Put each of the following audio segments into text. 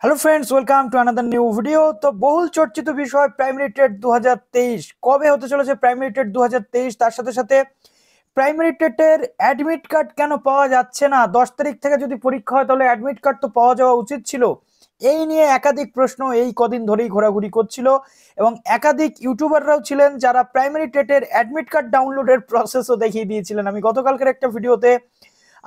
Hello friends, welcome to another new video. তো বহুল চর্চিত বিষয় প্রাইমারি টেট 2023 কবে হতে চলেছে। প্রাইমারি টেট 2023 তার সাথে সাথে প্রাইমারি টেটের অ্যাডমিট কার্ড কেন পাওয়া যাচ্ছে না? 10 তারিখ থেকে যদি পরীক্ষা হয় তাহলে অ্যাডমিট কার্ড তো পাওয়া যাওয়া উচিত ছিল। এই নিয়ে একাধিক প্রশ্ন এই কদিন ধরেই ঘোরাঘুরি করছিল এবং একাধিক ইউটিউবাররাও ছিলেন যারা প্রাইমারি টেটের অ্যাডমিট কার্ড ডাউনলোডের প্রসেসও দেখিয়ে দিয়েছিলেন। আমি গতকালকের একটা ভিডিওতে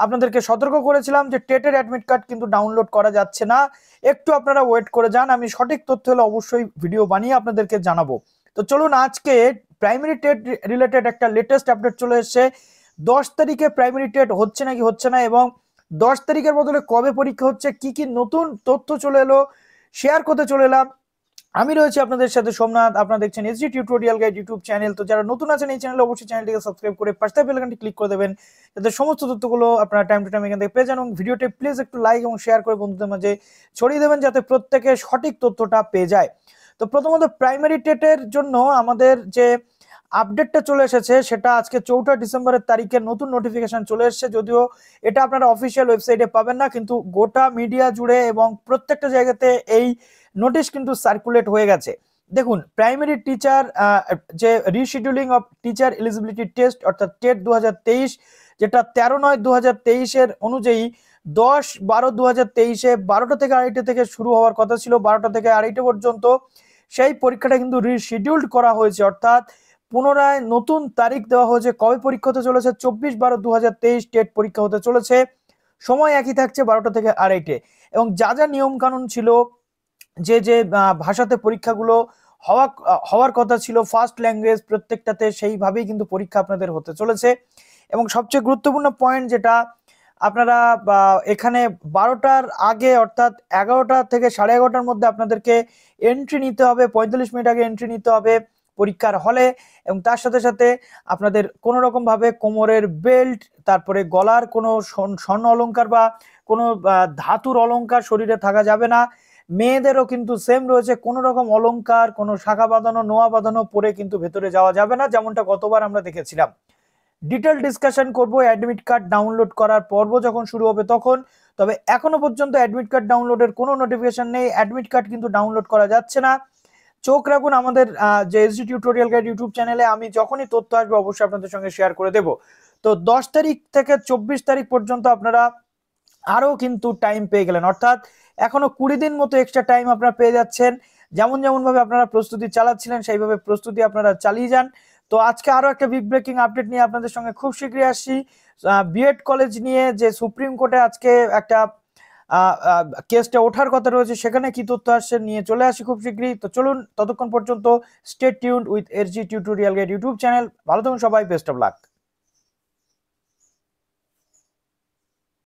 আপনাদেরকে সতর্ক করেছিলাম যে টেটের অ্যাডমিট কার্ড কিন্তু ডাউনলোড করা যাচ্ছে না, একটু আপনারা ওয়েট করে যান। আমি সঠিক তথ্য হলে অবশ্যই ভিডিও বানিয়ে আপনাদেরকে জানাবো। তো চলুন, আজকে প্রাইমারি টেট রিলেটেড একটা লেটেস্ট আপডেট চলে এসেছে। 10 তারিখে প্রাইমারি টেট হচ্ছে নাকি হচ্ছে না, এবং 10 তারিখের বদলে কবে পরীক্ষা হচ্ছে, কি কি নতুন তথ্য চলে এলো শেয়ার করতে চলে এলাম। আমি রয়েছি আপনাদের সাথে সোমনাথ, আপনারা দেখছেন SD tutorial guide YouTube channel. তো যারা নতুন আছেন এই চ্যানেলে অবশ্যই চ্যানেলটিকে সাবস্ক্রাইব করে পাশে বেল আইকনটি ক্লিক করে দেবেন, যাতে সমস্ত তথ্যগুলো আপনারা টাইম টু টাইম এখান থেকে পেয়ে যান। এবং ভিডিওটি প্লিজ একটু লাইক এবং শেয়ার করে বন্ধুদের মাঝে ছড়িয়ে দেবেন, যাতে প্রত্যেকে সঠিক তথ্যটা পেয়ে যায়। তো প্রথমত প্রাইমারি টেটের জন্য আমাদের যে আপডেটটা চলে এসেছে সেটা আজকে 4 ডিসেম্বরের তারিখে নতুন নোটিফিকেশন চলে এসেছে। যদিও এটা আপনারা অফিসিয়াল ওয়েবসাইটে পাবেন না, কিন্তু গোটা মিডিয়া জুড়ে এবং প্রত্যেকটা জায়গাতে এই নোটিশ কিন্তু সার্কুলেট হয়ে গেছে। দেখুন, প্রাইমারি টিচার যে rescheduling of teacher eligibility test অর্থাৎ টেট 2023, যেটা 13/9/2023 অনুযায়ী 10/12/2023 12টা থেকে 2:30 থেকে শুরু হওয়ার কথা ছিল, 12টা থেকে 2:30 পর্যন্ত। সেই পরীক্ষাটা কিন্তু রিশিডিউল্ড করা হয়েছে, অর্থাৎ পুনরায় নতুন তারিখ দেওয়া হয়েছে। কবে পরীক্ষা হতে চলেছে? 24/12/2023 টেট পরীক্ষা হতে চলেছে। সময় একই থাকছে, 12টা থেকে 2:30। এবং যা যা নিয়ম কানুন ছিল, যে যে ভাষাতে পরীক্ষাগুলো হওয়ার কথা ছিল, ফার্স্ট ল্যাঙ্গুয়েজ প্রত্যেকটাতে, সেইভাবেই কিন্তু পরীক্ষা আপনাদের হতে চলেছে। এবং সবচেয়ে গুরুত্বপূর্ণ পয়েন্ট যেটা আপনারা এখানে 12টার আগে অর্থাৎ 11টা থেকে 11:30টার মধ্যে আপনাদেরকে এন্ট্রি নিতে হবে, 45 মিনিট আগে এন্ট্রি নিতে হবে পরীক্ষার হলে। এবং তার সাথে সাথে আপনাদের কোনো রকম ভাবে কোমরের বেল্ট, তারপরে গলার কোনো স্বর্ণ অলংকার বা কোনো ধাতুর অলংকার শরীরে থাকা যাবে না। মেয়েদেরও কিন্তু সেম রয়েছে, কোনো রকম অলংকার, কোনো শাখা বাঁধানো, নোয়া বাঁধানো পরে কিন্তু ভেতরে যাওয়া যাবে না, যেমনটা গতবার আমরা দেখেছিলাম। ডিটেল ডিসকাশন করব অ্যাডমিট কার্ড ডাউনলোড করার পর্ব যখন শুরু হবে তখন। তবে এখনো পর্যন্ত অ্যাডমিট কার্ড ডাউনলোডের কোনো নোটিফিকেশন নেই, অ্যাডমিট কার্ড কিন্তু ডাউনলোড করা যাচ্ছে না। চোখ রাখুন আমাদের যে এসডি টিউটোরিয়াল গাইড ইউটিউব চ্যানেলে, আমি যখনই তথ্য আসবে অবশ্যই আপনাদের সঙ্গে শেয়ার করে দেব। তো 10 তারিখ থেকে 24 তারিখ পর্যন্ত আপনারা আরও কিন্তু টাইম পেয়ে গেলেন, অর্থাৎ এখনো 20 দিন মতো এক্সট্রা টাইম আপনারা পেয়ে যাচ্ছেন। যেমন ভাবে আপনারা প্রস্তুতি চালাচ্ছিলেন সেইভাবে প্রস্তুতি আপনারা চালিয়ে যান। তো আজকে আরো একটা বিগ ব্রেকিং আপডেট নিয়ে আপনাদের সঙ্গে খুব শীঘ্রই আসছি। বিএড কলেজ নিয়ে যে সুপ্রিম কোর্টে আজকে একটা কেসটা ওঠার কথা রয়েছে, সেখানে কি তথ্য আসছে নিয়ে চলে আসি খুব শীঘ্রই। তো চলুন, ততক্ষণ পর্যন্ত stay tuned with SG tutorial guide YouTube channel. ভালো থাকুন সবাই, বেস্ট অফ লাক।